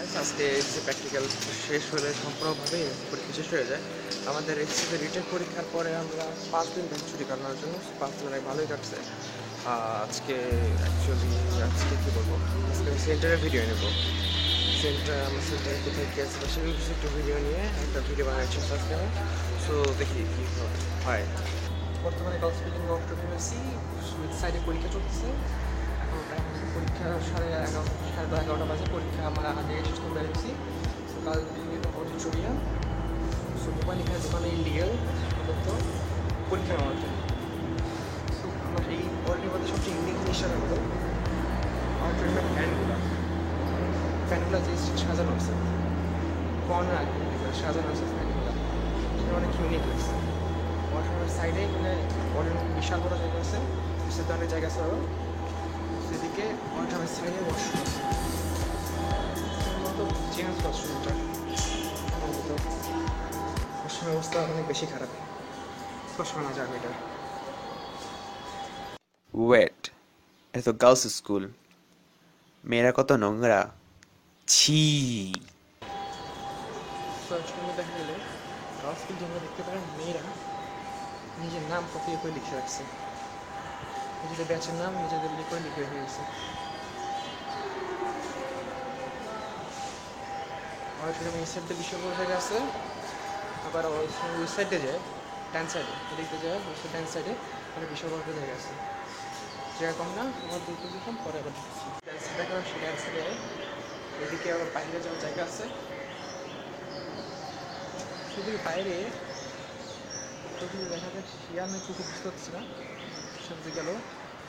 আজকে SSC practical শেষ হলে সম্পূর্ণভাবে পরীক্ষা শেষ হয়ে যায়। আমাদের এসএসসি রিটেন পরীক্ষার পরে আমরা 5 দিন ব্যাংক ছুটি কাটানোর জন্য 5 দিন অনেক ভালোই কাটছে। আজকে অ্যাকচুয়ালি আজকে কী বলবো, আজকে আমি সেন্টারের ভিডিও নেব। আমার সেন্টারে কোথায় কী আছে সেই একটু ভিডিও নিয়ে একটা ভিডিও বানাচ্ছি আজকে আমি। সো দেখি কী হয়। বর্তমানে গার্লস বিল্ডিং ডক্টর ফেমেসি সাইডে পরীক্ষা চলতেছে। এখন টাইম পরীক্ষা 11:30 বাজে। পরীক্ষা আমরা আগে শেষ করে বেরিয়েছি। কাল বিভিন্ন অডিটোরিয়াম মোবাইল এখানে দোকানে ইন্ডিয়াল মূলত পরীক্ষা নেওয়ার জন্য। সো আমার এই অডিটোরিয়ামের মধ্যে সবচেয়ে ইউনিক জিনিসটা হলো অডিটোরিয়ামের ফ্যানগুলো যে সাজানো আছে, কর্নার সাজানো আছে ফ্যানগুলো, সেটা অনেক ইউনিক লাগছে। ওয়াশরুমের সাইডে এখানে বিশাল বড় জায়গা আছে, সেখানে জায়গা আছে আরও। সেদিকে ওয়াশরুমের সাইডে ওয়াশরুম আছে, মূলত জেন্টস ওয়াশরুমটা। ওয়াশরুমের অবস্থা অনেক বেশি খারাপ, স্পর্শ করা যাবে এটা। ওয়েট, এটা তো গার্লস স্কুল, মেয়েরা কত নোংরা, ছি। সার্চ করে দেখা গেলে গার্লস স্কুল যেগুলো দেখতে পারেন, মেয়েরা নিজের নাম কপি করে লিখে রাখছে, নিজেদের ব্যাচের নাম নিজেদের লিখে রেখে গেছে। অডিটোরিয়াম এই সাইডে বিশাল বড় জায়গা আছে, আবার ওই সাইডে যায় ডান সাইডে, এদিকে যায় ডান সাইডে মানে বিশাল বড় জায়গা আছে। জায়গা কম না, আমার দুটো দিলাম পরে আবার দেখছি ডান সাইডে করার সে ডান সাইডে যায়। এদিকে আবার বাইরে যাওয়ার জায়গা আছে। শুধু বাইরে যদি দেখা যায় শিয়াল নাকি কুকুর বুঝতে পারছি না, সবজি গেল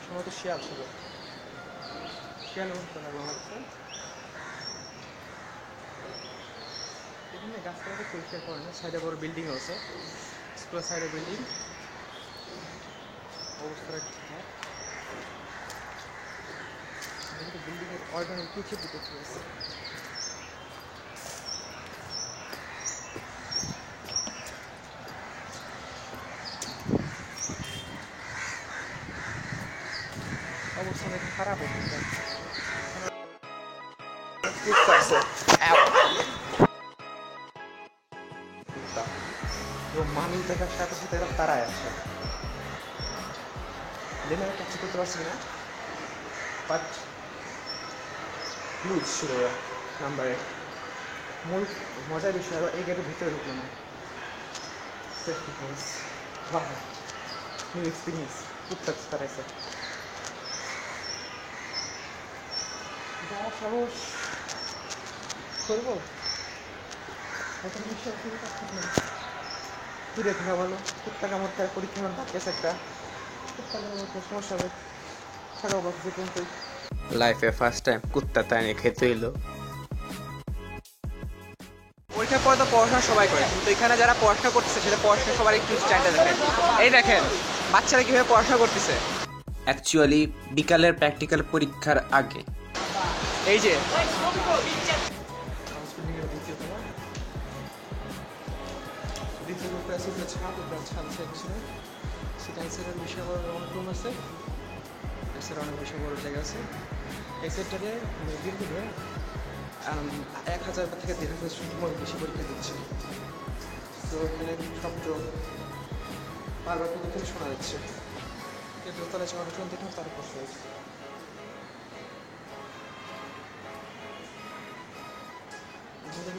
সম্ভবত শিয়াল ছিল, শিয়াল উঠতে লাগলো আমার কাছে। এখানে গাছপালাতে পরিষ্কার করে না, সাইডে বড় বিল্ডিং আছে, স্কুলের সাইডে বিল্ডিং অবস্থাটা ঠিকঠাক। কিন্তু বিল্ডিংয়ের অর্গানিক কিছু দিতে আছে। অবস্থা অনেক খারাপ হচ্ছে। মানুষ দেখার সাথে সাথে এরা তারাই আসে, দিনের কিছু করতে পারছি না, বাট লুজ ছিল নাম্বারে। মূল মজার বিষয় এই গেটের ভিতরে ঢুকলো না। নিউ এক্সপিরিয়েন্স খুব সাকসেস তারাইছে। যা সাহস করবো এখন বিষয় দূরে থাকা ভালো। কুত্তা কামড় খায়, পরীক্ষা আমার বাকি আছে একটা, কুত্তা কামড় সমস্যা হবে, থাকা বাকি যে পর্যন্তই। লাইফে ফার্স্ট টাইম কুত্তা তাই খেতে হইলো। পরীক্ষার পরে তো পড়াশোনা সবাই করে, কিন্তু এখানে যারা পড়াশোনা করতেছে সেটা পড়াশোনা সবার একটু স্ট্যান্ডার্ড দেখেন। এই দেখেন বাচ্চারা কীভাবে পড়াশোনা করতেছে। অ্যাকচুয়ালি বিকালের প্র্যাকটিক্যাল পরীক্ষার আগে এই যে বিশাল বড় অনেক রুম আছে, এছাড়া অনেক বিশাল বড় জায়গা আছে। এই সেক্টরে দীর্ঘ 1000 থেকে 1500 স্টুডেন্ট বেশি পরীক্ষা দিচ্ছে। তো এখানে শব্দ বারবার কোথা থেকে শোনা যাচ্ছে। দোতলায় যাওয়ার জন্য দেখলাম, তার কষ্ট হয়েছে।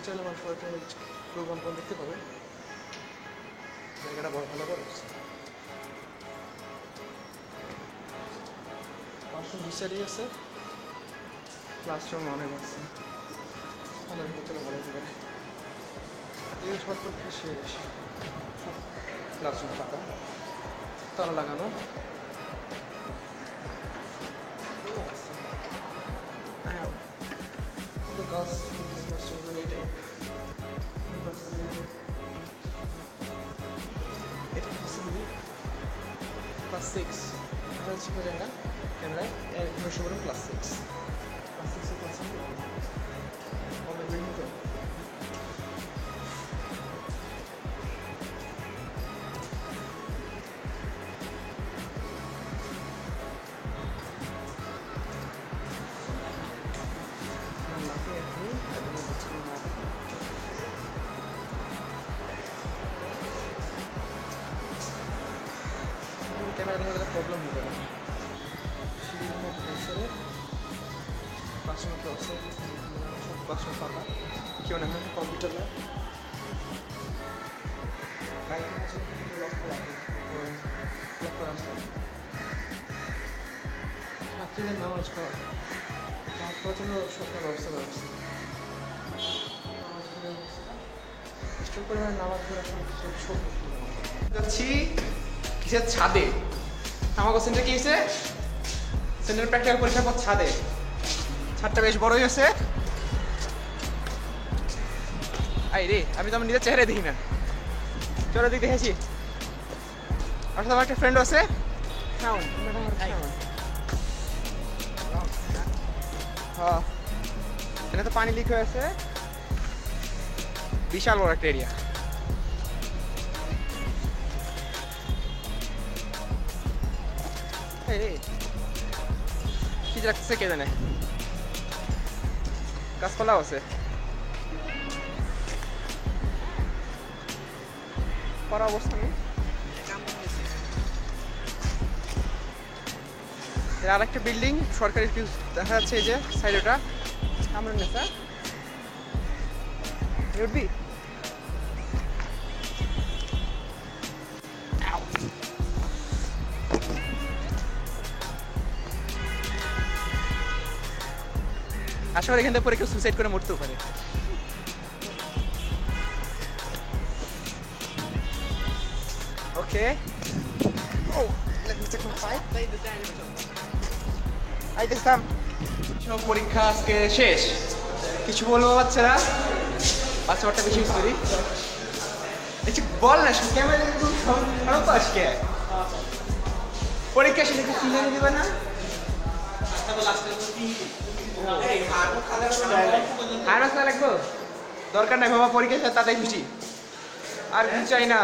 চাইলে আমার প্রোগ্রাম দেখতে পাবে, জায়গাটা বড় ভালো করে ওয়াশরুম বিচারই আছে, ক্লাসরুম অনেক আছে, অনেক ভিতরে ভালো হতে পারে। এই সব পরীক্ষা শেষ, ক্লাসরুম ফাঁকা, তালা লাগানো। গাছ এটাই এটা ক্লাস 6 শেখা যায় না ক্যামেরায়, নশো বলুন ক্লাস 6 ক্লাস বিল্ডিং তো ক্লাসরুম ফাঁকা। কি মনে হয় কম্পিউটার ল্যাব? রাত্রিদের নামাজ পড়া নামাজ পড়ার জন্য সরকার ব্যবস্থা করা হচ্ছে। প্রচুর পরিমাণে নামাজ পড়া যাচ্ছি কিসের ছাদে। আমাকে সেন্টার কি হয়েছে? সেন্টার প্র্যাকটিক্যাল পরীক্ষার পর ছাদে। ছাদটা বেশ বড়ই হয়েছে। আই রে, আমি তো আমার নিজের চেহারা দেখি না। চলো দিক দেখেছি। আর সাথে আমার একটা ফ্রেন্ড আছে। হ্যাঁ, এটা তো পানি লিক হয়ে আছে। বিশাল বড় একটা এরিয়া। কি লাগতেছে কে জানে। গাছপালাও আছে। করা অবস্থা নেই। আর একটা বিল্ডিং সরকারি দেখা যাচ্ছে, এই যে সাইড ওটা আমরা নেতা উঠবি। আশা করি এখান থেকে পরে কেউ সুইসাইড করে মরতেও পারে। ওকে, পরীক্ষা আজকে শেষ। কিছু বলবো বাচ্চারা? বাচ্চাটা বেশি করি বল না, ক্যামেরা খারাপ তো আজকে। পরীক্ষা শেষে কি কিনে দিবে না? আর মাস লাগবো? দরকার নাই বাবা, পরীক্ষা শেষে তাতেই খুশি। আর কিছু চাই না।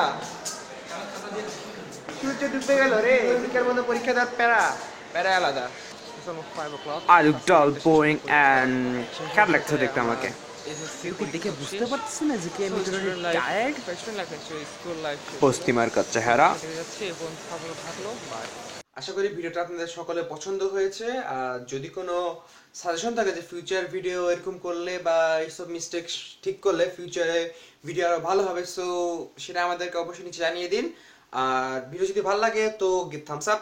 সূর্য ডুবতে গেল রে, বিকেল মধ্যে পরীক্ষা দেওয়ার প্যারা আলাদা। I look dull, boring and খারাপ লাগছে দেখতে আমাকে। দেখে বুঝতে পারতেছি না যে কি আমি টায়ার্ড। পশ্চিমার চেহারা। আশা করি ভিডিওটা আপনাদের সকলে পছন্দ হয়েছে। আর যদি কোনো সাজেশন থাকে যে ফিউচার ভিডিও এরকম করলে বা এইসব মিস্টেক ঠিক করলে ফিউচারে ভিডিও আরো ভালো হবে, সো সেটা আমাদেরকে অবশ্যই নিচে জানিয়ে দিন। আর ভিডিও যদি ভালো লাগে তো গিভ থামস আপ।